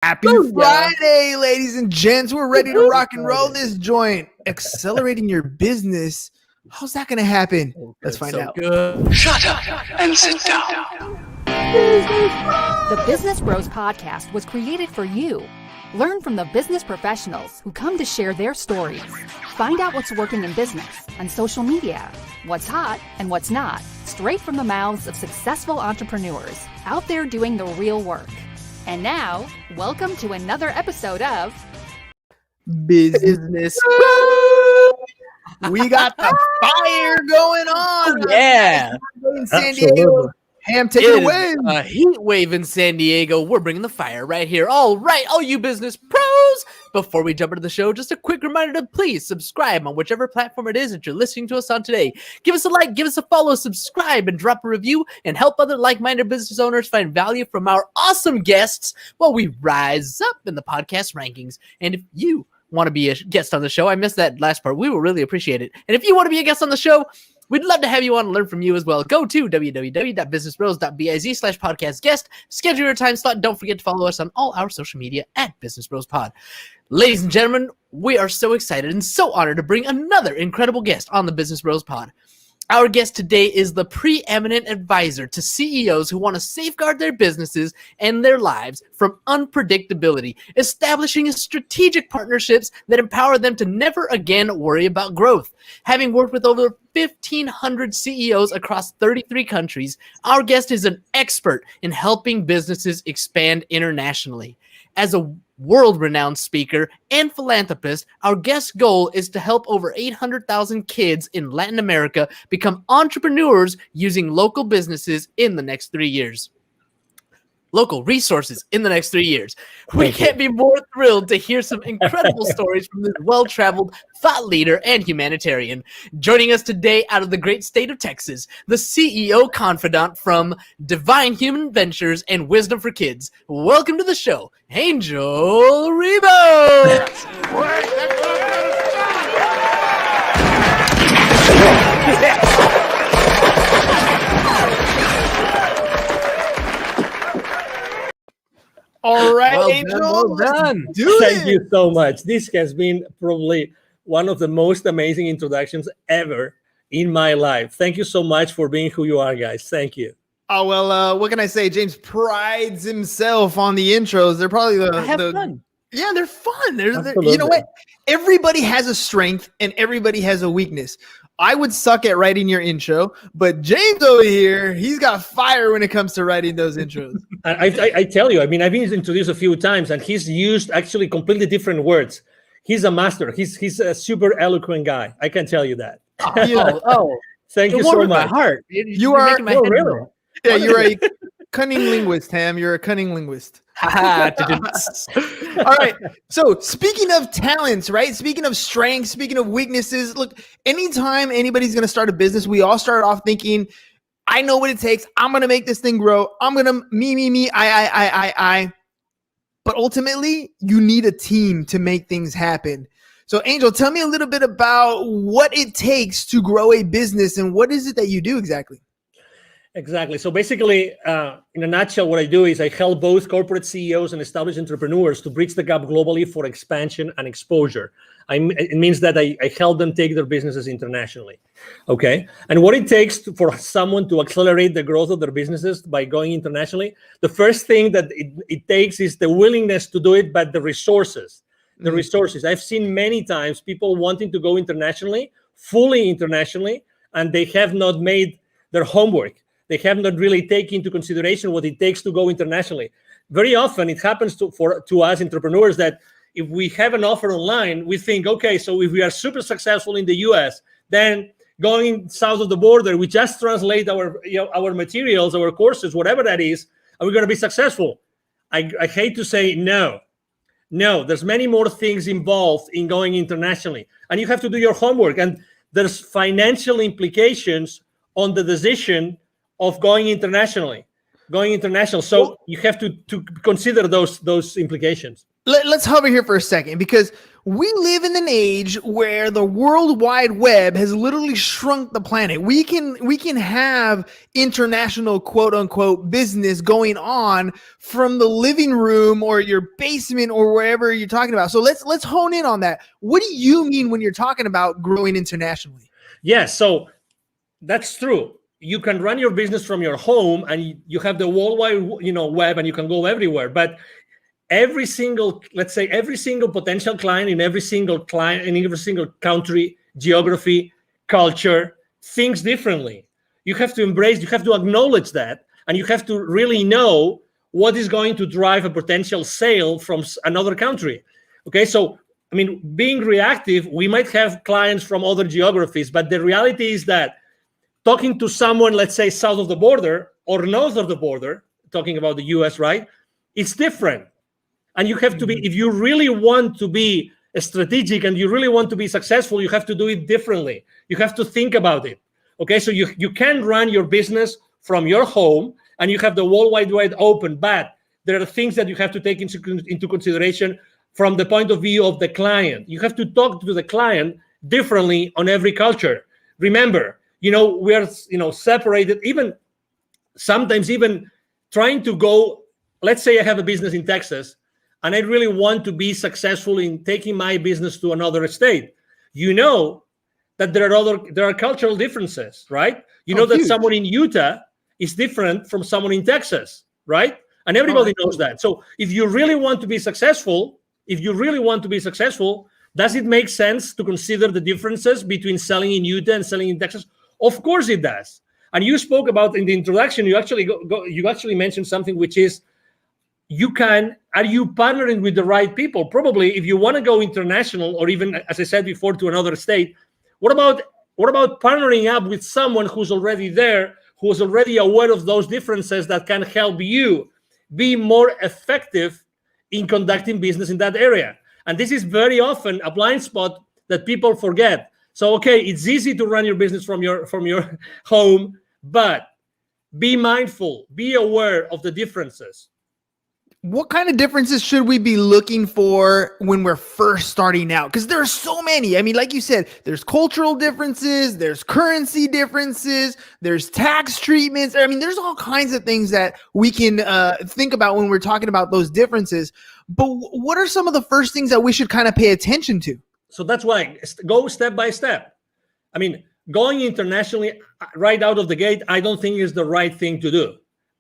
Happy Friday, ladies and gents. We're ready to rock and roll this joint. Accelerating your business. How's that going to happen? Let's find out. Good. Shut up and sit down. The Business Bros Podcast was created for you. Learn from the business professionals who come to share their stories. Find out what's working in business, on social media, what's hot and what's not, straight from the mouths of successful entrepreneurs out there doing the real work. And now, welcome to another episode of Business. We got the fire going on. Yeah. In San Diego. Ham, take it away. A heat wave in San Diego. We're bringing the fire right here. All right, all you business pros. Before we jump into the show, just a quick reminder to please subscribe on whichever platform it is that you're listening to us on today. Give us a like, give us a follow, subscribe, and drop a review, and help other like-minded business owners find value from our awesome guests while we rise up in the podcast rankings. And if you want to be a guest on the show, I missed that last part, we will really appreciate it. And if you want to be a guest on the show, we'd love to have you on and learn from you as well. Go to www.businessbros.biz/podcast guest. Schedule your time slot. Don't forget to follow us on all our social media at Business Bros Pod. Ladies and gentlemen, we are so excited and so honored to bring another incredible guest on the Business Bros Pod. Our guest today is the preeminent advisor to CEOs who want to safeguard their businesses and their lives from unpredictability, establishing strategic partnerships that empower them to never again worry about growth. Having worked with over 1,500 CEOs across 33 countries, our guest is an expert in helping businesses expand internationally. As a world-renowned speaker and philanthropist, our guest's goal is to help over 800,000 kids in Latin America become entrepreneurs using local businesses in the next 3 years. Local resources in the next 3 years. We can't be more thrilled to hear some incredible stories from this well-traveled thought leader and humanitarian. Joining us today out of the great state of Texas, the CEO Confidant from Divine Human Ventures and Wisdom for Kids. Welcome to the show, Angel Rebo. All right, Well Angel. done, well done. Thank you so much. This has been probably one of the most amazing introductions ever in my life. Thank you so much for being who you are, guys. Thank you. Oh, well, what can I say? James prides himself on the intros. They're probably Fun. Yeah, they're fun. They're you know what? Everybody has a strength and everybody has a weakness. I would suck at writing your intro, but James over here, he's got fire when it comes to writing those intros. I tell you, I mean, I've been introduced a few times, and he's used actually completely different words. He's a master. He's a super eloquent guy. I can tell you that. Thank you so much. My heart. You are making my head really? roll. Yeah, you're a cunning linguist, Ham. You're a cunning linguist. All right. So speaking of talents, right? Speaking of strengths, speaking of weaknesses, look, anytime anybody's going to start a business, we all start off thinking, I know what it takes. I'm going to make this thing grow. I'm going to me, I. But ultimately, you need a team to make things happen. So Angel, tell me a little bit about what it takes to grow a business and what is it that you do exactly? Exactly. So basically, in a nutshell, what I do is I help both corporate CEOs and established entrepreneurs to bridge the gap globally for expansion and exposure. It means that I help them take their businesses internationally. Okay. And what it takes for someone to accelerate the growth of their businesses by going internationally, the first thing that it takes is the willingness to do it, but the resources. The resources. I've seen many times people wanting to go internationally, fully internationally, and they have not made their homework. They have not really taken into consideration what it takes to go internationally. Very often it happens to us entrepreneurs that if we have an offer online, we think, okay, so if we are super successful in the US, then going south of the border, we just translate our materials, our courses, whatever that is, and we're going to be successful. I hate to say no. No, there's many more things involved in going internationally, and you have to do your homework, and there's financial implications on the decision of going international. So you have to consider those implications. Let's hover here for a second, because we live in an age where the World Wide Web has literally shrunk the planet. We can have international quote unquote business going on from the living room or your basement or wherever you're talking about. So let's hone in on that. What do you mean when you're talking about growing internationally? Yes, so that's true. You can run your business from your home, and you have the worldwide, web, and you can go everywhere. But every single potential client in every single country, geography, culture thinks differently. You have to embrace, you have to acknowledge that, and you have to really know what is going to drive a potential sale from another country. Okay, so I mean, being reactive, we might have clients from other geographies, but the reality is that talking to someone, let's say, south of the border or north of the border, talking about the US, right? It's different. And you have to be, if you really want to be strategic and you really want to be successful, you have to do it differently. You have to think about it. Okay, so you can run your business from your home and you have the World Wide Web open, but there are things that you have to take into consideration from the point of view of the client. You have to talk to the client differently on every culture. Remember, we are, separated, even sometimes even trying to go, let's say I have a business in Texas and I really want to be successful in taking my business to another state. That there are cultural differences, right? That huge. Someone in Utah is different from someone in Texas, right? And everybody knows that. So if you really want to be successful, does it make sense to consider the differences between selling in Utah and selling in Texas? Of course it does. And you spoke about in the introduction, you actually mentioned something, which is, are you partnering with the right people? Probably if you want to go international, or even, as I said before, to another state, what about partnering up with someone who's already there, who's already aware of those differences, that can help you be more effective in conducting business in that area? And this is very often a blind spot that people forget. So, okay, it's easy to run your business from your home, but be mindful, be aware of the differences. What kind of differences should we be looking for when we're first starting out? Because there are so many. I mean, like you said, there's cultural differences, there's currency differences, there's tax treatments. I mean, there's all kinds of things that we can think about when we're talking about those differences. But what are some of the first things that we should kind of pay attention to? So that's why go step by step. I mean, going internationally right out of the gate, I don't think is the right thing to do,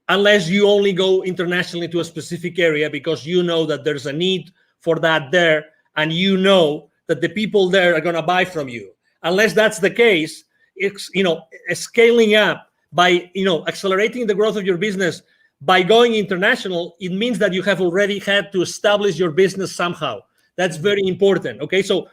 unless you only go internationally to a specific area because you know that there's a need for that there, and you know that the people there are going to buy from you. Unless that's the case, it's scaling up by accelerating the growth of your business by going international. It means that you have already had to establish your business somehow. That's very important. Okay, so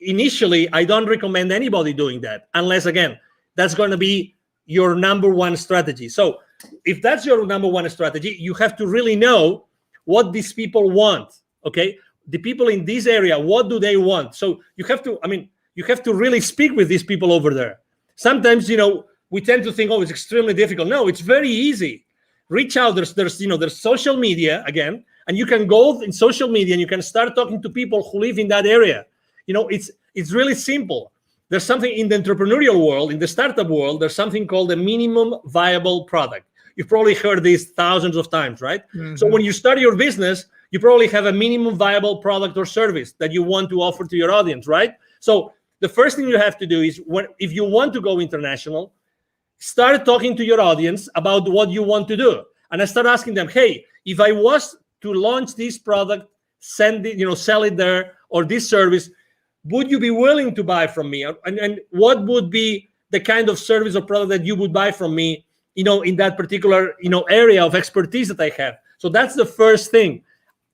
initially, I don't recommend anybody doing that unless, again, that's going to be your number one strategy. So if that's your number one strategy, you have to really know what these people want. Okay, the people in this area, what do they want? So you have to really speak with these people over there. Sometimes, we tend to think, oh, it's extremely difficult. No, it's very easy. Reach out. There's social media again, and you can go in social media and you can start talking to people who live in that area. It's really simple. There's something in the entrepreneurial world, in the startup world, there's something called a minimum viable product. You've probably heard this thousands of times, right? Mm-hmm. So when you start your business, you probably have a minimum viable product or service that you want to offer to your audience, right? So the first thing you have to do is, if you want to go international, start talking to your audience about what you want to do. And I start asking them, hey, if I was to launch this product, sell it there, or this service, would you be willing to buy from me? And what would be the kind of service or product that you would buy from me, in that particular, area of expertise that I have? So that's the first thing.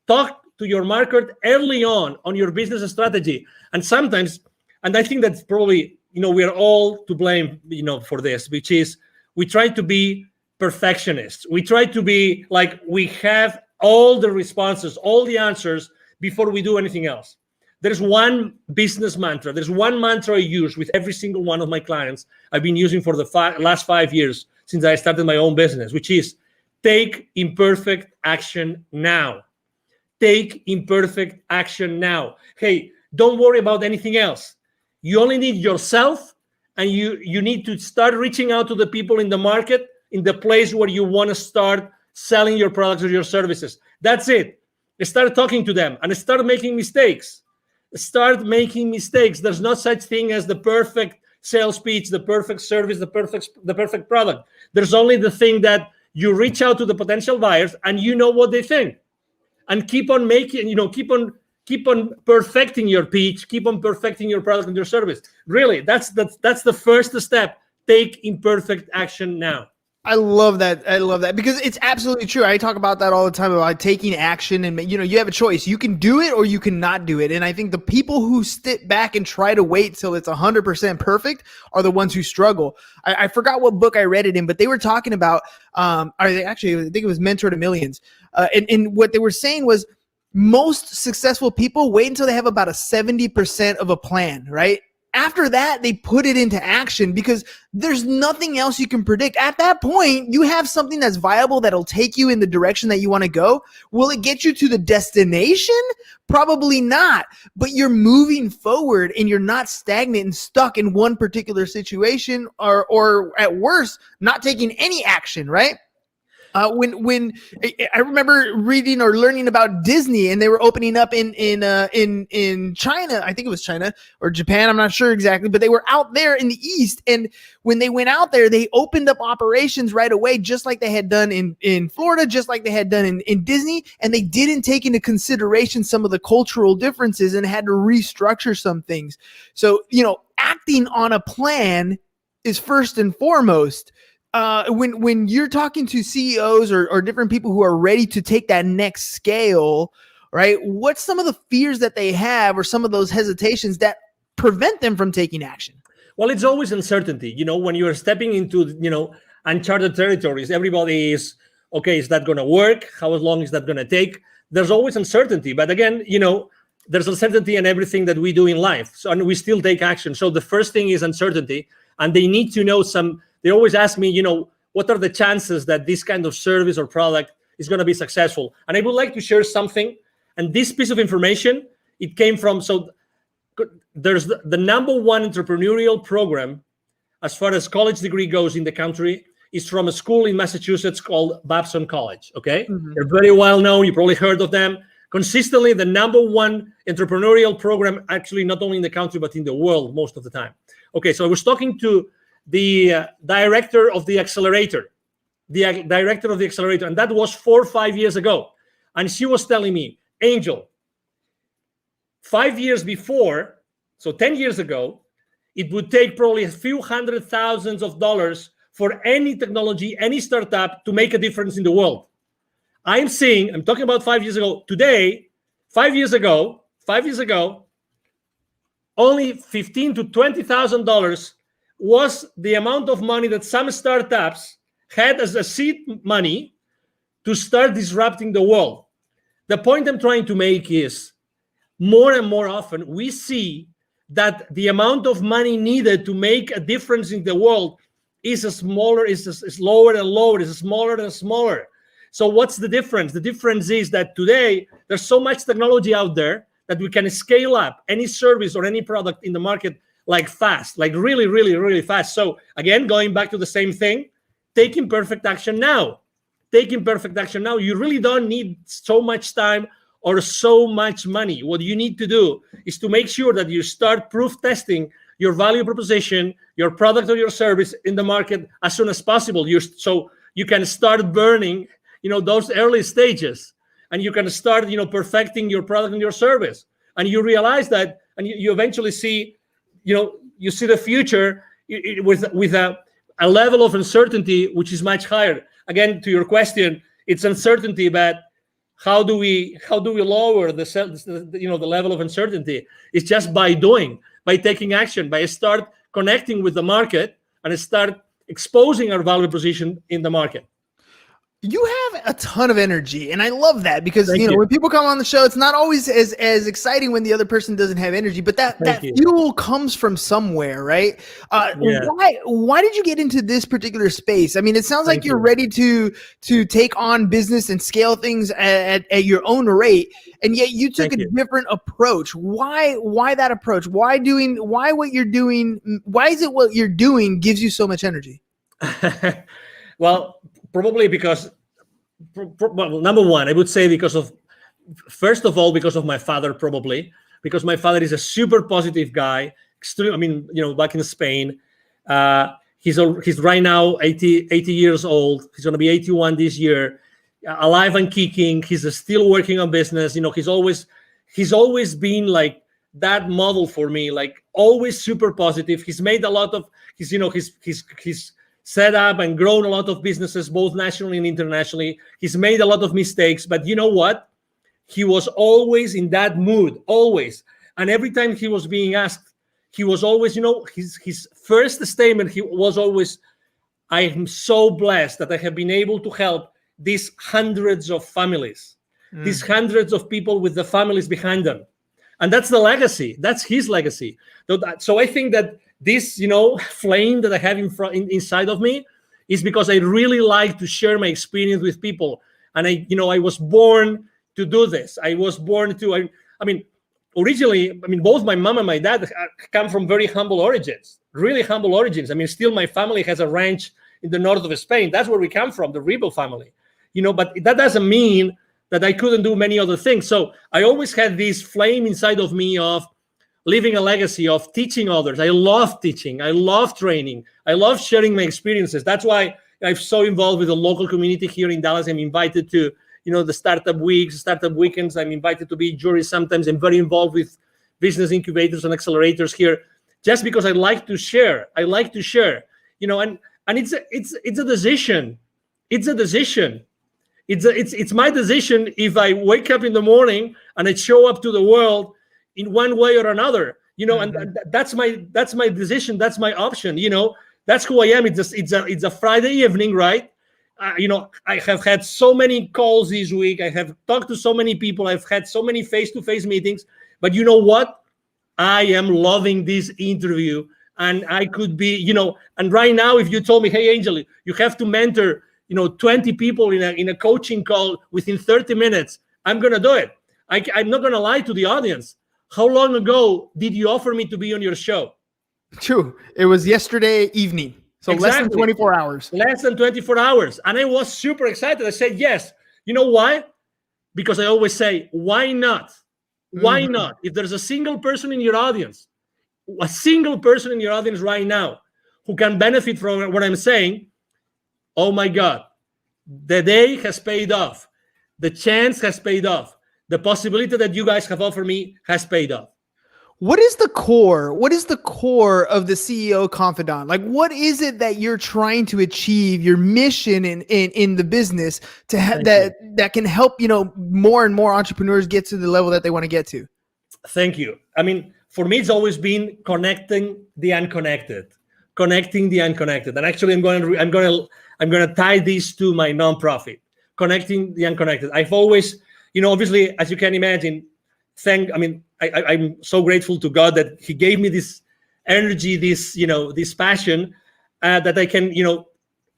Talk to your market early on your business strategy. And sometimes, and I think that's probably, we are all to blame, for this, which is we try to be perfectionists. We try to be like, we have all the responses, all the answers before we do anything else. There's one business mantra. There's one mantra I use with every single one of my clients. I've been using for the last 5 years since I started my own business, which is take imperfect action now. Take imperfect action now. Hey, Don't worry about anything else. You only need yourself, and you need to start reaching out to the people in the market, in the place where you want to start selling your products or your services. That's it. Start talking to them and start making mistakes. Start making mistakes. There's no such thing as the perfect sales pitch, the perfect service, the perfect product. There's only the thing that you reach out to the potential buyers and you know what they think, and keep on making, keep on perfecting your pitch, keep on perfecting your product and your service. Really, that's the first step. Take imperfect action now. I love that. I love that because it's absolutely true. I talk about that all the time about taking action, and you have a choice. You can do it or you cannot do it. And I think the people who sit back and try to wait till it's 100% perfect are the ones who struggle. I forgot what book I read it in, but they were talking about, I think it was Mentor to Millions. And what they were saying was most successful people wait until they have about a 70% of a plan, right? After that, they put it into action because there's nothing else you can predict. At that point, you have something that's viable that'll take you in the direction that you want to go. Will it get you to the destination? Probably not. But you're moving forward and you're not stagnant and stuck in one particular situation or at worst, not taking any action, right? When I remember reading or learning about Disney, and they were opening up in China, I think it was China or Japan, I'm not sure exactly, but they were out there in the East. And when they went out there, they opened up operations right away, just like they had done in Florida, just like they had done in Disney. And they didn't take into consideration some of the cultural differences and had to restructure some things. So, acting on a plan is first and foremost. When you're talking to CEOs or different people who are ready to take that next scale, right? What's some of the fears that they have or some of those hesitations that prevent them from taking action? Well, it's always uncertainty. When you're stepping into, uncharted territories, everybody is, okay, is that going to work? How long is that going to take? There's always uncertainty. But again, there's uncertainty in everything that we do in life. So, and we still take action. So the first thing is uncertainty. And they need to know they always ask me, what are the chances that this kind of service or product is going to be successful? And I would like to share something. And this piece of information, it came from, there's the number one entrepreneurial program as far as college degree goes in the country is from a school in Massachusetts called Babson College, okay? Mm-hmm. They're very well known. You probably heard of them. Consistently, the number one entrepreneurial program, actually not only in the country, but in the world most of the time. Okay, so I was talking to the director of the accelerator, and that was 4 or 5 years ago. And she was telling me, Angel, 5 years before, so 10 years ago, it would take probably a few $100,000s for any technology, any startup to make a difference in the world. I'm talking about 5 years ago. Today, 5 years ago, only $15,000 to $20,000 was the amount of money that some startups had as a seed money to start disrupting the world. The point I'm trying to make is more and more often we see that the amount of money needed to make a difference in the world is lower and lower, is smaller and smaller. So what's the difference? The difference is that today there's so much technology out there that we can scale up any service or any product in the market like fast, like really, really, really fast. So again, going back to the same thing, taking perfect action now. You really don't need so much time or so much money. What you need to do is to make sure that you start proof testing your value proposition, your product or your service in the market as soon as possible. So you can start burning, those early stages, and you can start, perfecting your product and your service. And you realize that, and you eventually see, you see the future with a level of uncertainty which is much higher. Again, to your question, it's uncertainty, but how do we lower the level of uncertainty? It's just by taking action, by start connecting with the market and start exposing our value proposition in the market. You have a ton of energy, and I love that because Thank you know you. when people come on the show, it's not always as exciting when the other person doesn't have energy, but that Thank you. fuel comes from somewhere, right? Yeah. Why did you get into this particular space? I mean, it sounds like Thank you're you. ready to take on business and scale things at your own rate, and yet you took Thank a you. different approach. Why that approach? Why what you're doing? Why is it what you're doing gives you so much energy? Well, probably because, well, number one, I would say first of all, because of my father, probably because my father is a super positive guy. I mean, back in Spain, he's right now 80 years old. He's going to be 81 this year, alive and kicking. He's still working on business. He's always been like that model for me, like always super positive. He's made a lot of, he's set up and grown a lot of businesses, both nationally and internationally. He's made a lot of mistakes, but you know what? He was always in that mood, always. And every time he was being asked, he was always, his first statement, he was always, I am so blessed that I have been able to help these hundreds of families, these hundreds of people with the families behind them. And that's the legacy. That's his legacy. So I think that this, flame that I have inside of me is because I really like to share my experience with people. And I was born to do this. I was born to, originally, both my mom and my dad come from very humble origins, really humble origins. Still my family has a ranch in the north of Spain. That's where we come from, the Rebel family, but that doesn't mean that I couldn't do many other things. So I always had this flame inside of me of leaving a legacy, of teaching others. I love teaching. I love training. I love sharing my experiences. That's why I'm so involved with the local community here in Dallas. I'm invited to, the startup weeks, startup weekends. I'm invited to be jury sometimes. I'm very involved with business incubators and accelerators here, just because I like to share. I like to share, and it's a decision. It's a decision. It's my decision if I wake up in the morning and I show up to the world in one way or another, and that's my decision. That's my option. That's who I am. It's a Friday evening, right? I have had so many calls this week. I have talked to so many people. I've had so many face-to-face meetings. But you know what? I am loving this interview, and I could be, and right now, if you told me, hey, Angel, you have to mentor, 20 people in a coaching call within 30 minutes, I'm gonna do it. I'm not gonna lie to the audience. How long ago did you offer me to be on your show? True. It was yesterday evening. So less than 24 hours. Less than 24 hours. And I was super excited. I said, yes. You know why? Because I always say, why not? Why not? If there's a single person in your audience right now who can benefit from what I'm saying, oh my God, the day has paid off. The chance has paid off. The possibility that you guys have offered me has paid off. What is the core? What is the core of the CEO Confidant? Like, what is it that you're trying to achieve? Your mission in the business to that can help more and more entrepreneurs get to the level that they want to get to. Thank you. For me, it's always been connecting the unconnected. And actually, I'm going to tie this to my nonprofit, connecting the unconnected. I've always, obviously, as you can imagine, I'm so grateful to God that He gave me this energy, this passion that I can,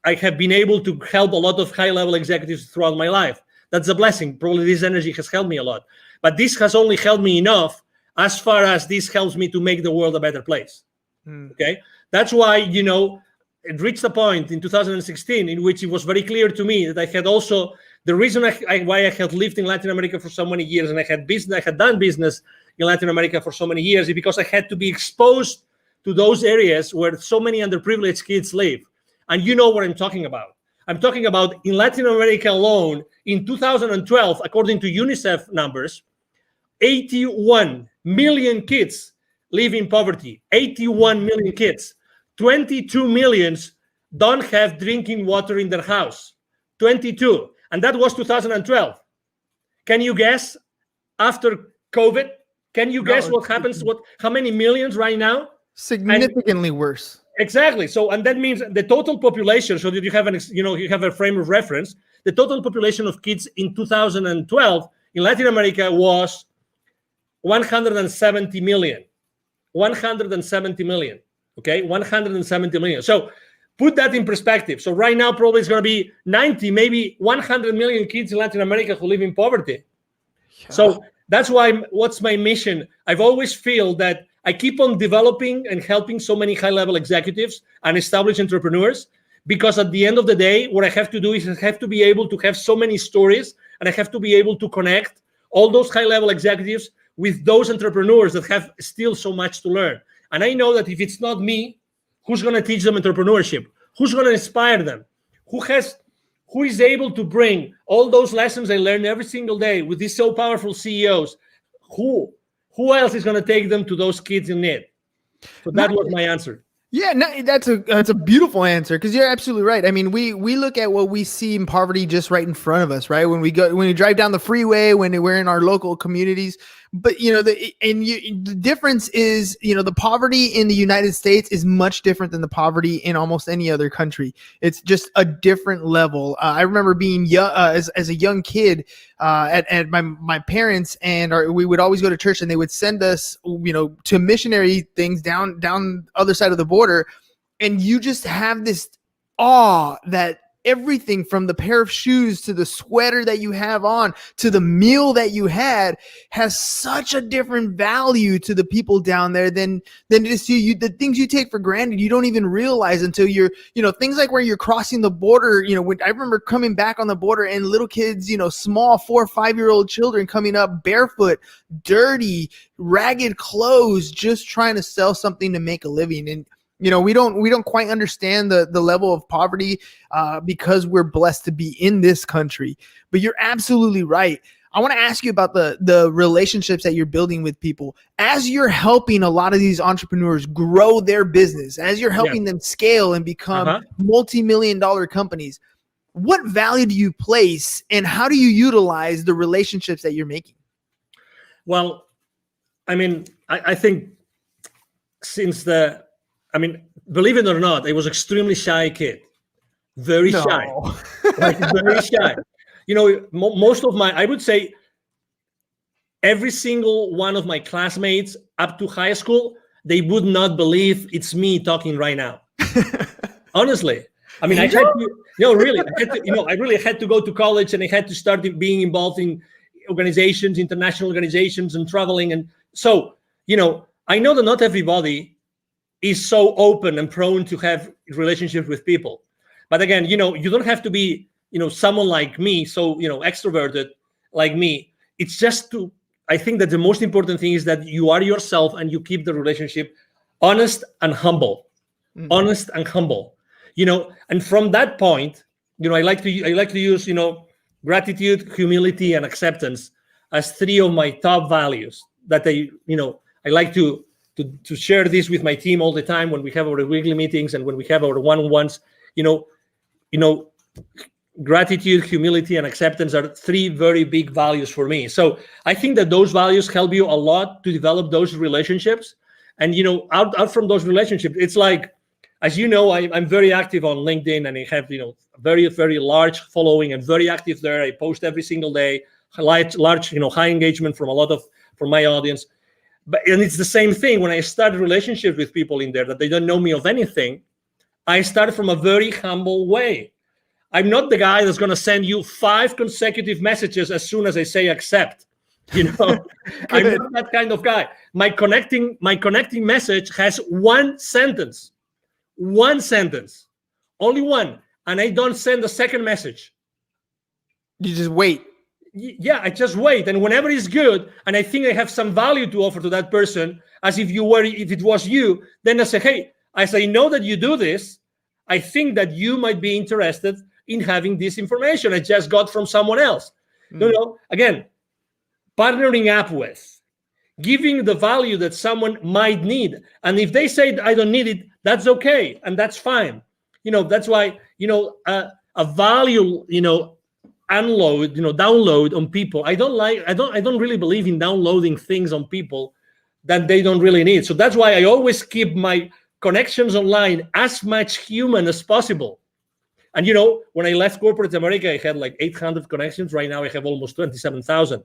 I have been able to help a lot of high-level executives throughout my life. That's a blessing. Probably this energy has helped me a lot. But this has only helped me enough as far as this helps me to make the world a better place. Okay? That's why, it reached a point in 2016 in which it was very clear to me that I had also, the reason why I had lived in Latin America for so many years and I had done business in Latin America for so many years is because I had to be exposed to those areas where so many underprivileged kids live. And you know what I'm talking about. I'm talking about in Latin America alone, in 2012, according to UNICEF numbers, 81 million kids live in poverty. 81 million kids. 22 millions don't have drinking water in their house. 22. And that was 2012. Can you guess after COVID? Can you guess what happens? How many millions right now? Significantly worse. Exactly. So, and that means the total population, so that you have you have a frame of reference. the total population of kids in 2012 in Latin America was 170 million. 170 million. Okay, 170 million. So put that in perspective. So right now, probably it's going to be 90, maybe 100 million kids in Latin America who live in poverty. Yeah. So that's why, what's my mission? I've always feel that I keep on developing and helping so many high-level executives and established entrepreneurs, because at the end of the day, what I have to do is I have to be able to have so many stories, and I have to be able to connect all those high-level executives with those entrepreneurs that have still so much to learn. And I know that if it's not me, who's going to teach them entrepreneurship? Who's going to inspire them? Who is able to bring all those lessons I learn every single day with these so powerful CEOs? Who else is going to take them to those kids in need? So that was my answer. Yeah, no, that's a beautiful answer, because you're absolutely right. I mean, we look at what we see in poverty just right in front of us, right? When we drive down the freeway, when we're in our local communities. But the difference is, the poverty in the United States is much different than the poverty in almost any other country. It's just a different level. I remember being young as a young kid at my parents, and we would always go to church, and they would send us to missionary things down the other side of the border, and you just have this awe that everything from the pair of shoes to the sweater that you have on to the meal that you had has such a different value to the people down there than it is to you. The things you take for granted, you don't even realize until you're, things like where you're crossing the border. When I remember coming back on the border and little kids, small 4 or 5-year-old children coming up barefoot, dirty, ragged clothes, just trying to sell something to make a living. And we don't quite understand the level of poverty because we're blessed to be in this country. But you're absolutely right. I want to ask you about the relationships that you're building with people as you're helping a lot of these entrepreneurs grow their business, as you're helping them scale and become multi-million-dollar companies. What value do you place, and how do you utilize the relationships that you're making? Well, I think believe it or not, I was extremely shy kid, very shy, very shy. Most of I would say every single one of my classmates up to high school, they would not believe it's me talking right now. Honestly, I had to, really, I really had to go to college, and I had to start being involved in organizations, international organizations, and traveling. And so, I know that not everybody is so open and prone to have relationships with people. But again, you don't have to be, someone like me, so, extroverted like me. It's just I think that the most important thing is that you are yourself and you keep the relationship honest and humble. Honest and humble. And from that point, I like to use, gratitude, humility, and acceptance as 3 of my top values that I like to share this with my team all the time when we have our weekly meetings and when we have our one-on-ones. Gratitude, humility, and acceptance are 3 very big values for me. So I think that those values help you a lot to develop those relationships. And out from those relationships, it's like, as you know, I'm very active on LinkedIn, and I have very, very large following and very active there. I post every single day, large high engagement from my audience. And it's the same thing when I start relationships with people in there that they don't know me of anything. I start from a very humble way. I'm not the guy that's going to send you 5 consecutive messages as soon as I say accept. I'm not that kind of guy. My connecting message has 1 sentence, only 1, and I don't send a second message. You just wait. Yeah, I just wait, and whenever it's good, and I think I have some value to offer to that person, as if it was you, then I say, hey, as I know that you do this, I think that you might be interested in having this information I just got from someone else. Again, partnering up with, giving the value that someone might need, and if they say I don't need it, that's okay, and that's fine. That's why a value download on people. I don't really believe in downloading things on people that they don't really need. So that's why I always keep my connections online as much human as possible. And when I left corporate America, I had like 800 connections. Right now, I have almost 27,000.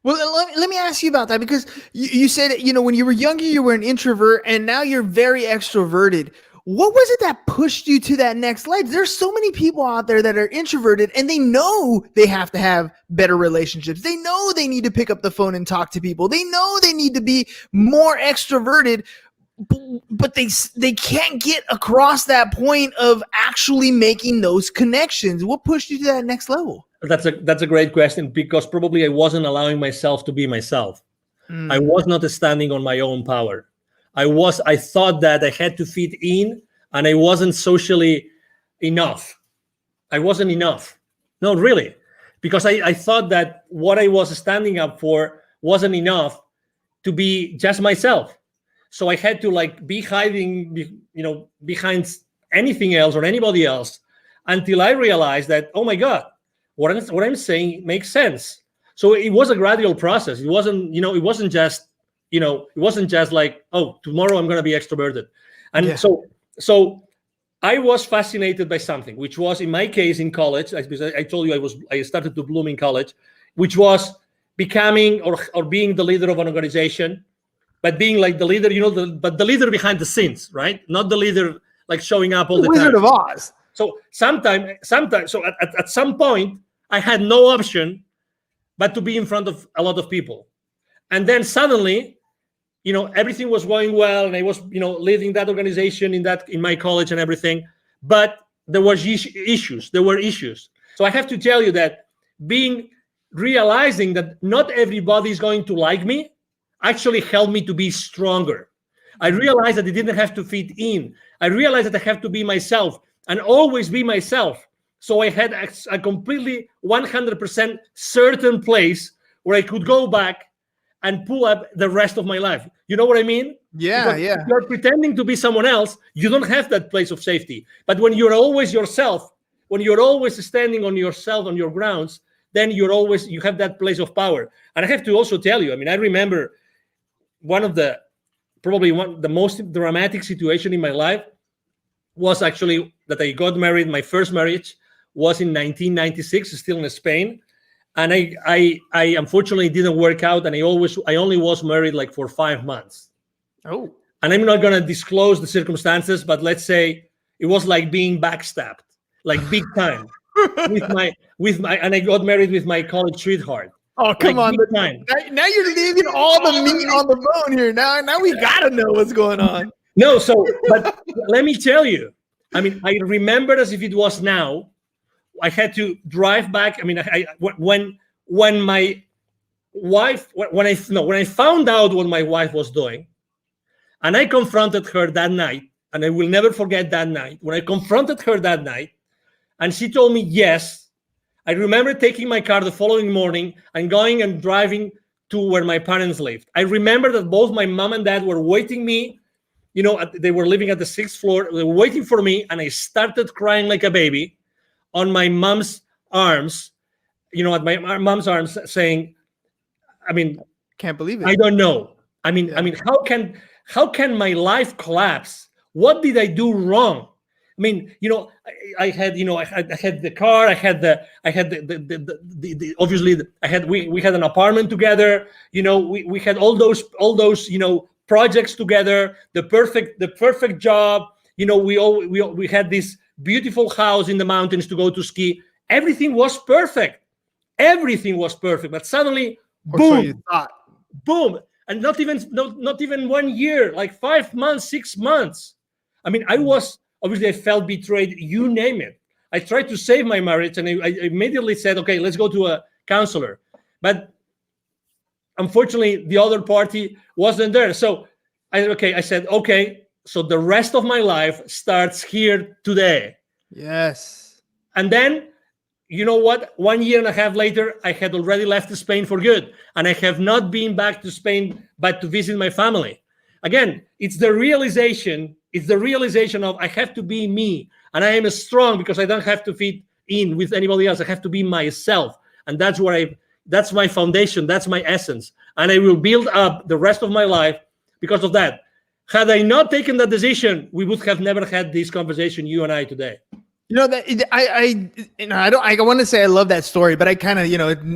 Well, let me ask you about that, because you said, when you were younger, you were an introvert, and now you're very extroverted. What was it that pushed you to that next level? There's so many people out there that are introverted, and they know they have to have better relationships. They know they need to pick up the phone and talk to people. They know they need to be more extroverted, but they can't get across that point of actually making those connections. What pushed you to that next level? That's a great question, because probably I wasn't allowing myself to be myself. I was not standing on my own power. I thought that I had to fit in, and I wasn't socially enough. I wasn't enough. No, really. Because I thought that what I was standing up for wasn't enough to be just myself. So I had to be hiding, behind anything else or anybody else, until I realized that, oh my God, what I'm saying makes sense. So it was a gradual process. It wasn't, it wasn't just like, oh, tomorrow I'm going to be extroverted. And so I was fascinated by something, which was, in my case, in college, because I told you I started to bloom in college, which was becoming or being the leader of an organization, but being like the leader, but the leader behind the scenes, right? Not the leader like showing up all the time. Wizard of Oz. So sometimes, so at some point, I had no option but to be in front of a lot of people. And then suddenly, everything was going well, and I was, leading that organization in my college and everything. But there were issues. So I have to tell you that realizing that not everybody is going to like me actually helped me to be stronger. I realized that I didn't have to fit in. I realized that I have to be myself and always be myself. So I had a completely 100% certain place where I could go back and pull up the rest of my life. You know what I mean? Yeah, because if you're pretending to be someone else, you don't have that place of safety. But when you're always yourself, when you're always standing on yourself, on your grounds, then you have that place of power. And I have to also tell you, I remember the most dramatic situation in my life was actually that I got married. My first marriage was in 1996, still in Spain. And I unfortunately didn't work out, and I only was married for 5 months. Oh. And I'm not gonna disclose the circumstances, but let's say it was like being backstabbed, big time. And I got married with my college sweetheart. Oh, come on. Time. Now you're leaving all the meat on the bone here. Now we gotta know what's going on. No, but let me tell you, I remember as if it was now. I had to drive back. When I found out what my wife was doing, and I confronted her that night, and I will never forget that night. When I confronted her that night, and she told me yes, I remember taking my car the following morning and going and driving to where my parents lived. I remember that both my mom and dad were waiting me. They were living at the 6th floor. They were waiting for me, and I started crying like a baby on my mom's arms, at my mom's arms, saying, can't believe it. I don't know. How can my life collapse? What did I do wrong? I had the car, we had an apartment together. We had all those projects together, the perfect job. We had this beautiful house in the mountains to go to ski. Everything was perfect. But suddenly, boom, so you thought. Boom, and not even 1 year, 5 months, 6 months. I felt betrayed. You name it. I tried to save my marriage, and I immediately said, okay, let's go to a counselor. But unfortunately, the other party wasn't there. So I said, okay. So the rest of my life starts here today. Yes. And then, you know what? 1 year and a half later, I had already left Spain for good. And I have not been back to Spain, but to visit my family. Again, it's the realization of I have to be me. And I am strong because I don't have to fit in with anybody else. I have to be myself. And that's my foundation. That's my essence. And I will build up the rest of my life because of that. Had I not taken that decision, we would have never had this conversation, you and I, today. You know that I want to say I love that story, but I kind of,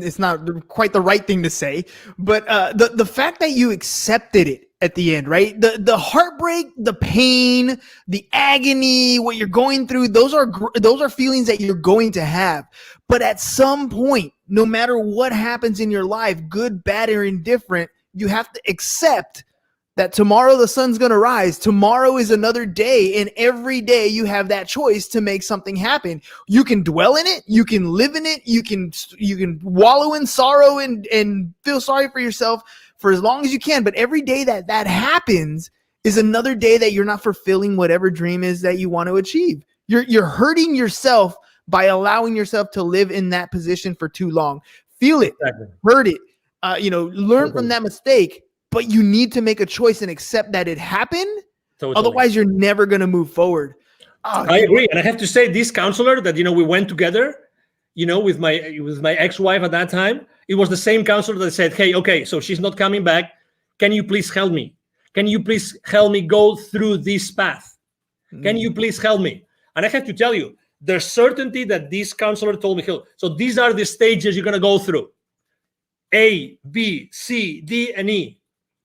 it's not quite the right thing to say. But the fact that you accepted it at the end, right? The heartbreak, the pain, the agony, what you're going through, those are feelings that you're going to have. But at some point, no matter what happens in your life, good, bad, or indifferent, you have to accept that tomorrow the sun's going to rise. Tomorrow is another day, and every day you have that choice to make something happen. You can dwell in it, you can live in it, you can wallow in sorrow and feel sorry for yourself for as long as you can. But every day that happens is another day that you're not fulfilling whatever dream is that you want to achieve. You're hurting yourself by allowing yourself to live in that position for too long. Feel it, hurt it, learn from that mistake. But you need to make a choice and accept that it happened. Totally. Otherwise, you're never going to move forward. I agree. And I have to say, this counselor that, we went together, with my ex-wife at that time, it was the same counselor that said, hey, okay, so she's not coming back. Can you please help me? Can you please help me go through this path? Can you please help me? And I have to tell you, there's certainty that this counselor told me, so these are the stages you're going to go through. A, B, C, D, and E.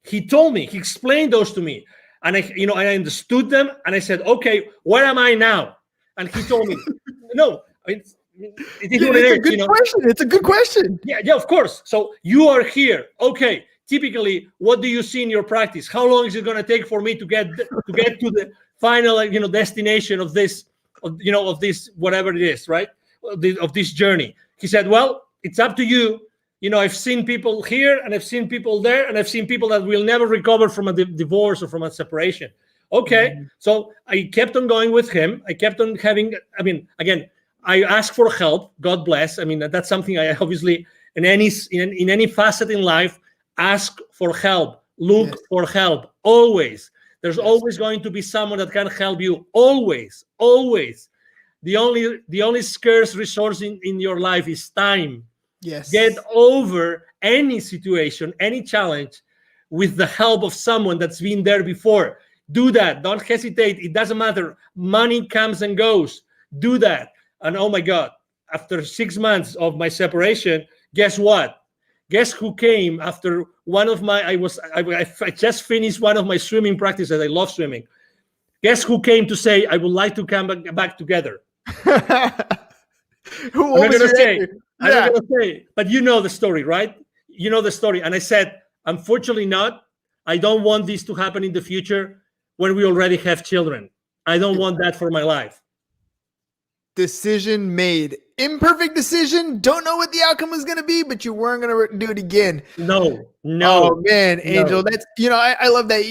He told me, he explained those to me, and I understood them, and I said, okay, where am I now? And he told me, no, it's a good question. It's a good question. Yeah, of course. So you are here. Okay. Typically, what do you see in your practice? How long is it going to take for me to get to the final, destination of this, of this, whatever it is, right? Of this journey. He said, well, it's up to you. I've seen people here, and I've seen people there, and I've seen people that will never recover from a divorce or from a separation. Okay. Mm-hmm. So I kept on going with him. I kept on having, again, I asked for help. God bless. That's something I obviously, in any facet in life, ask for help. Look for help. Always. There's always going to be someone that can help you. Always. Always. The only scarce resource in your life is time. Yes. Get over any situation, any challenge with the help of someone that's been there before. Do that. Don't hesitate. It doesn't matter. Money comes and goes. Do that. And oh my God, after 6 months of my separation, guess what? Guess who came after one of my, I just finished one of my swimming practices. I love swimming. Guess who came to say, I would like to come back together? Who I'm not going to say, but you know the story, right? You know the story. And I said, unfortunately not. I don't want this to happen in the future when we already have children. I don't want that for my life. Decision made. Imperfect decision. Don't know what the outcome was going to be, but you weren't going to do it again. No. Oh man, Angel, that's, I love that,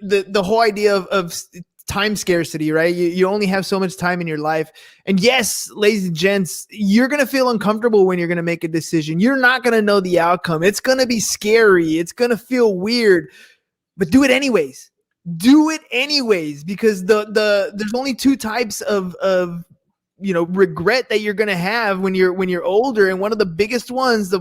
the whole idea of time scarcity, right? You only have so much time in your life. And yes, ladies and gents, you're going to feel uncomfortable when you're going to make a decision. You're not going to know the outcome. It's going to be scary. It's going to feel weird, but do it anyways. Do it anyways, because there's only two types of regret that you're going to have when you're older. And one of the biggest ones, the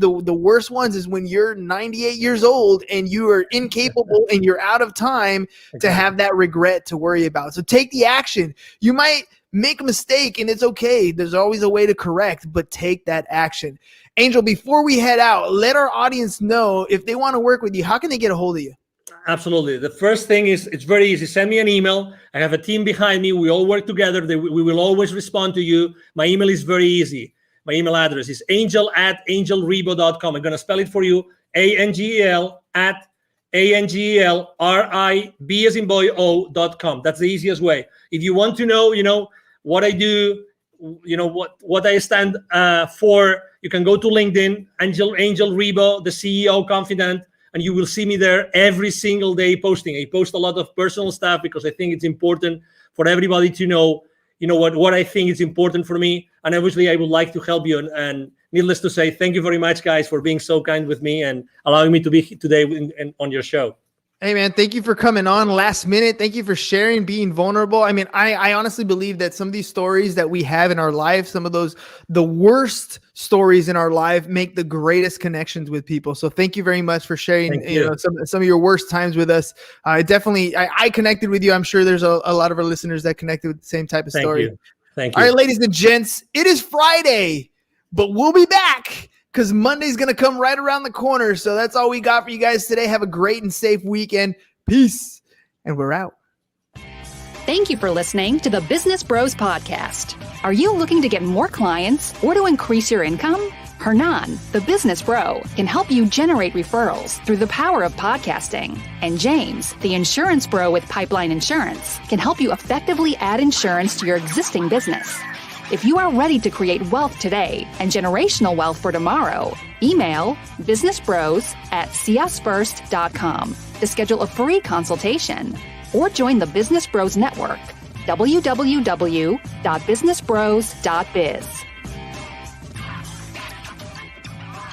worst ones, is when you're 98 years old and you are incapable and you're out of time to have that regret to worry about. So take the action. You might make a mistake and it's okay. There's always a way to correct, but take that action. Angel, before we head out, let our audience know if they want to work with you, how can they get a hold of you? Absolutely. The first thing is, it's very easy. Send me an email. I have a team behind me. We all work together. We will always respond to you. My email is very easy. My email address is angel@angelribo.com. I'm going to spell it for you. ANGEL@ANGELRIB as in boy O.com. That's the easiest way. If you want to know, what I do, what I stand for, you can go to LinkedIn, Angel Ribo, the CEO Confidant. And you will see me there every single day posting. I post a lot of personal stuff because I think it's important for everybody to know, what I think is important for me. And obviously, I would like to help you. And needless to say, thank you very much, guys, for being so kind with me and allowing me to be today on your show. Hey, man, thank you for coming on last minute. Thank you for sharing, being vulnerable. I honestly believe that some of these stories that we have in our life, some of the worst stories in our life, make the greatest connections with people. So thank you very much for sharing some of your worst times with us. I connected with you. I'm sure there's a lot of our listeners that connected with the same type of story. Thank you. All right, ladies and gents, it is Friday, but we'll be back because Monday's going to come right around the corner. So that's all we got for you guys today. Have a great and safe weekend. Peace. And we're out. Thank you for listening to the Business Bros Podcast. Are you looking to get more clients or to increase your income? Hernan, the business bro, can help you generate referrals through the power of podcasting. And James, the insurance bro with Pipeline Insurance, can help you effectively add insurance to your existing business. If you are ready to create wealth today and generational wealth for tomorrow, email businessbros@csfirst.com to schedule a free consultation or join the Business Bros Network, www.businessbros.biz.